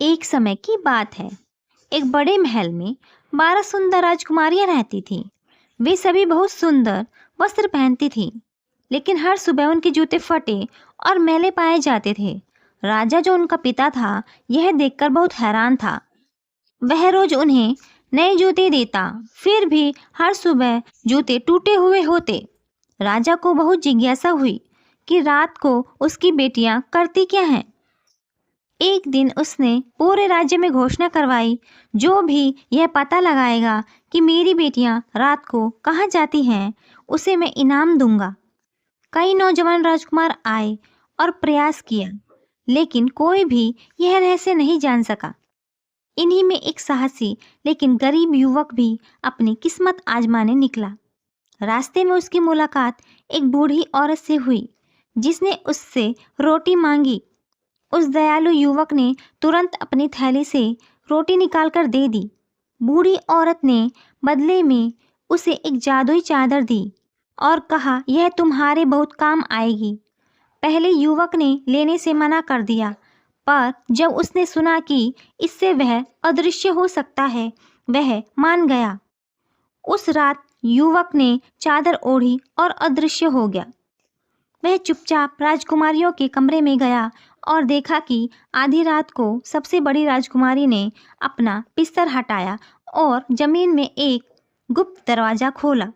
एक समय की बात है। एक बड़े महल में 12 सुंदर राजकुमारियां रहती थीं। वे सभी बहुत सुंदर वस्त्र पहनती थीं, लेकिन हर सुबह उनके जूते फटे और मैले पाए जाते थे। राजा, जो उनका पिता था, यह देखकर बहुत हैरान था। वह रोज उन्हें नए जूते देता, फिर भी हर सुबह जूते टूटे हुए होते। राजा को बहुत जिज्ञासा हुई कि रात को उसकी बेटियां करती क्या हैं। एक दिन उसने पूरे राज्य में घोषणा करवाई, जो भी यह पता लगाएगा कि मेरी बेटियां रात को कहाँ जाती हैं, उसे मैं इनाम दूंगा। कई नौजवान राजकुमार आए और प्रयास किया, लेकिन कोई भी यह रहस्य नहीं जान सका। इन्हीं में एक साहसी लेकिन गरीब युवक भी अपनी किस्मत आजमाने निकला। रास्ते में उसकी मुलाकात एक बूढ़ी औरत से हुई, जिसने उससे रोटी मांगी। उस दयालु युवक ने तुरंत अपनी थैली से रोटी निकालकर दे दी। बूढ़ी औरत ने बदले में उसे एक जादुई चादर दी और कहा, यह तुम्हारे बहुत काम आएगी। पहले युवक ने लेने से मना कर दिया, पर जब उसने सुना कि इससे वह अदृश्य हो सकता है, वह मान गया। उस रात युवक ने चादर ओढ़ी और अदृश्य हो गया। वह चुपचाप राजकुमारियों के कमरे में गया और देखा कि आधी रात को सबसे बड़ी राजकुमारी ने अपना बिस्तर हटाया और जमीन में एक गुप्त दरवाजा खोला।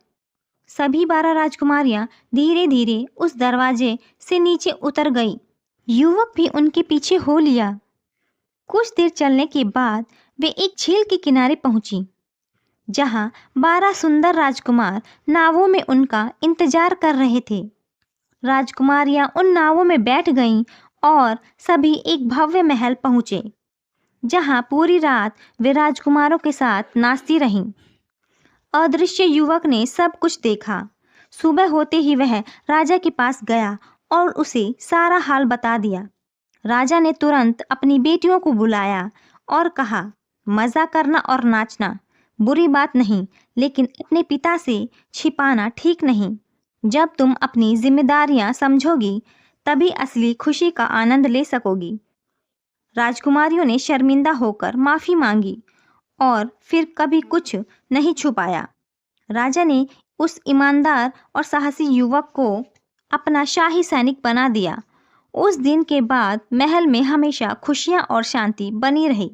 सभी 12 राजकुमारियां धीरे धीरे उस दरवाजे से नीचे उतर गई। युवक भी उनके पीछे हो लिया। कुछ देर चलने के बाद वे एक झील के किनारे पहुंची, जहां 12 सुंदर राजकुमार नावों में उनका इंतजार कर रहे थे। राजकुमारियां उन नावों में बैठ गईं और सभी एक भव्य महल पहुंचे, जहां पूरी रात वे राजकुमारों के साथ नाचती रहीं। अदृश्य युवक ने सब कुछ देखा। सुबह होते ही वह राजा के पास गया और उसे सारा हाल बता दिया। राजा ने तुरंत अपनी बेटियों को बुलाया और कहा, मज़ा करना और नाचना बुरी बात नहीं, लेकिन अपने पिता से छिपाना ठीक नहीं। जब तुम अपनी जिम्मेदारियां समझोगी, तभी असली खुशी का आनंद ले सकोगी। राजकुमारियों ने शर्मिंदा होकर माफ़ी मांगी और फिर कभी कुछ नहीं छुपाया। राजा ने उस ईमानदार और साहसी युवक को अपना शाही सैनिक बना दिया। उस दिन के बाद महल में हमेशा खुशियां और शांति बनी रही।